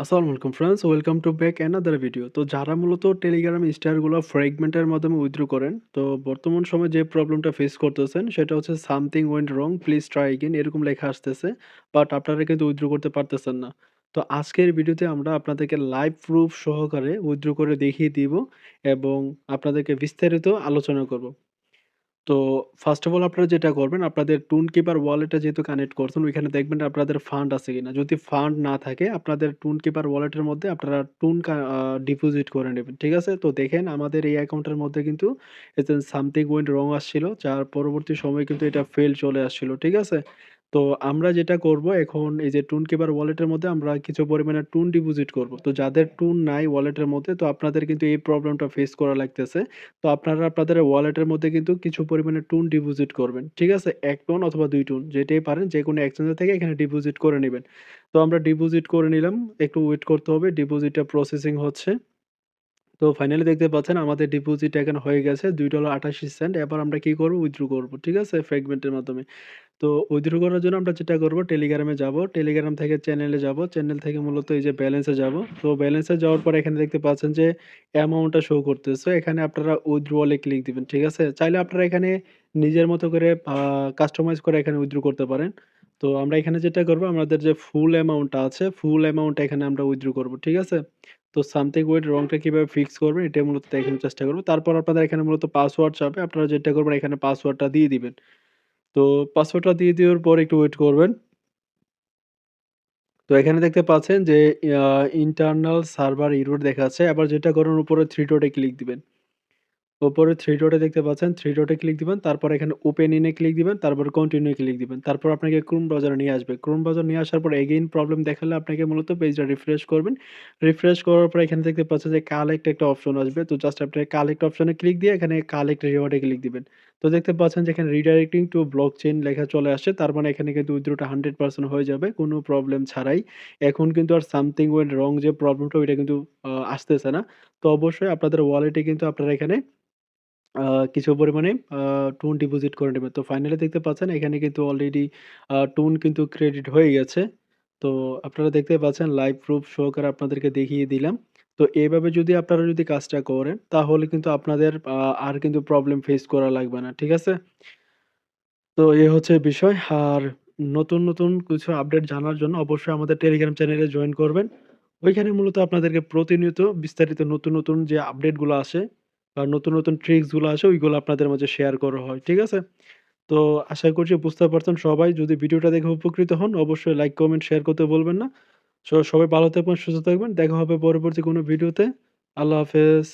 আসসালামু আলাইকুম friends, welcome to back another video. তো যারা মূলত টেলিগ্রাম স্টারগুলো ফ্র্যাগমেন্টের মাধ্যমে উইথড্র করেন, তো বর্তমান সময়ে যে প্রবলেমটা ফেস করতেছেন সেটা হচ্ছে something went wrong, please try again এরকম লেখা আসতেছে। বাট আপনারা কিন্তু উইথড্র করতে পারতেছেন না। তো আজকের ভিডিওতে আমরা আপনাদেরকে লাইভ প্রুফ সহকারে উইথড্র করে দেখিয়ে দিব এবং আপনাদেরকে বিস্তারিত আলোচনা করব। তো ফার্স্ট অফ অল আপনারা যেটা করবেন, আপনাদের টুন কিপার ওয়ালেটে যেহেতু কানেক্ট করছেন, ওইখানে দেখবেন আপনাদের ফান্ড আছে কিনা। যদি ফান্ড না থাকে, আপনাদের টুন কিপার ওয়ালেটের মধ্যে আপনারা টুন ডিপোজিট করে নেবেন। ঠিক আছে? তো দেখেন আমাদের এই অ্যাকাউন্টের মধ্যে কিন্তু এতে সামথিং ওয়েন্ট রং আসছিল, যার পরবর্তী সময়ে কিন্তু এটা ফেইল চলে আসছিল। ঠিক আছে? তো আমরা যেটা করব এখন, এই যে টুন কিপার ওয়ালেটের মধ্যে আমরা কিছু পরিমাণে টুন ডিপোজিট করব। তো যাদের টুন নাই ওয়ালেটের মধ্যে, তো আপনাদের কিন্তু এই প্রবলেমটা ফেস করা লাগতেছে। তো আপনারা আপনাদের ওয়ালেটের মধ্যে কিন্তু কিছু পরিমাণে টুন ডিপোজিট করবেন। ঠিক আছে? ১ টুন অথবা ২ টুন যেটাই পারেন, যেকোনো এক্সচেঞ্জার থেকে এখানে ডিপোজিট করে নিবেন। তো আমরা ডিপোজিট করে নিলাম। একটু ওয়েট করতে হবে। ডিপোজিটটা প্রসেসিং হচ্ছে। তো ফাইনালি দেখতে পাচ্ছেন আমাদের ডিপোজিট এখানে হয়ে গেছে $২.৮৮। এবার আমরা কি করব? উইথড্র করব। ঠিক আছে? ফ্র্যাগমেন্টের মাধ্যমে। তো উইথড্র করার জন্য আমরা যেটা করব, টেলিগ্রামে যাব। টেলিগ্রাম থেকে চ্যানেলে যাব। চ্যানেল থেকে মূলত এই যে ব্যালেন্সে যাব। তো ব্যালেন্সে যাওয়ার পর এখানে দেখতে পাচ্ছেন যে অ্যামাউন্টটা শো করতেছে। এখানে আপনারা উইথড্রয়াল এ ক্লিক দিবেন। ঠিক আছে? চাইলে আপনারা এখানে নিজের মতো করে কাস্টমাইজ করে এখানে উইথড্র করতে পারেন। তো আমরা এখানে যেটা করব, আমাদের যে ফুল অ্যামাউন্টটা আছে, ফুল অ্যামাউন্টটা এখানে আমরা উইথড্র করব। ঠিক আছে? তো সামথিং উইথ রংটা কিভাবে ফিক্স করবেন এটাই মূলত দেখানোর চেষ্টা করব। তারপর আপনাদের এখানে মূলত পাসওয়ার্ড চাবে। আপনারা যেটা করবেন, এখানে পাসওয়ার্ডটা দিয়ে দিবেন। তো পাসওয়ার্ডটা দিয়ে দেওয়ার পর একটু ওয়েট করবেন। তো এখানে দেখতে পাচ্ছেন যে ইয়া ইন্টারনাল সার্ভার এরর দেখাচ্ছে। আবার যেটা করুন, উপরে 3 ডটে ক্লিক দিবেন। উপরে 3 ডটে দেখতে পাচ্ছেন, 3 ডটে ক্লিক দিবেন। তারপর এখানে ওপেন ইন এ ক্লিক দিবেন। তারপর কন্টিনিউ এ ক্লিক দিবেন। তারপর আপনাকে ক্রোম ব্রাউজারে নিয়ে আসবে। ক্রোম ব্রাউজার নিয়ে আসার পর এগেইন প্রবলেম দেখালে আপনাকে মূলত পেজটা রিফ্রেশ করবেন। রিফ্রেশ করার পর এখানে দেখতে পাচ্ছেন যে কালেক্ট একটা অপশন আসবে। তো জাস্ট আপনি কালেক্ট অপশনে ক্লিক দিয়ে এখানে কালেক্ট রিওয়ার্ড এ ক্লিক দিবেন। তো দেখতে পাচ্ছেন যে এখানে রিডাইরেক্টিং টু ব্লকচেইন লেখা চলে আসছে। তার মানে এখানে কিন্তু উইথড্রটা 100% হয়ে যাবে কোনো প্রবলেম ছাড়াই। এখন কিন্তু আর সামথিং ওয়েন্ট রং যে প্রবলেমটা, ওইটা কিন্তু আসতেছে না। তো অবশ্যই আপনাদের ওয়ালেটে কিন্তু আপনারা এখানে আ কিছু পরিমাণে আ টুন ডিপোজিট করে নেবেন। তো ফাইনালি দেখতে পাচ্ছেন এখানে কিন্তু অলরেডি টুন কিন্তু ক্রেডিট হয়ে গেছে। তো আপনারা দেখতে পাচ্ছেন লাইভ প্রুফ সহকারে আপনাদেরকে দেখিয়ে দিলাম। তো এভাবে যদি আপনারা কাজটা করেন, তাহলে কিন্তু আপনাদের আর কিন্তু প্রবলেম ফেস করা লাগবে না। ঠিক আছে? তো এই হচ্ছে বিষয়। আর নতুন কিছু আপডেট জানার জন্য অবশ্যই আমাদের টেলিগ্রাম চ্যানেলে জয়েন করবেন। ওইখানে মূলত আপনাদেরকে প্রতিনিয়ত বিস্তারিত নতুন যে আপডেটগুলো আসে বা নতুন ট্রিকস গুলো আসে, ওইগুলো আপনাদের মাঝে শেয়ার করা হয়। ঠিক আছে? তো আশা করছি বুঝতে পারছেন সবাই। যদি ভিডিওটা দেখে উপকৃত হন, অবশ্যই লাইক, কমেন্ট, শেয়ার করতে ভুলবেন না। সবাই ভালো থাকবেন, সুস্থ থাকবেন। দেখা হবে পরবর্তী কোনো ভিডিওতে। আল্লাহ হাফেজ।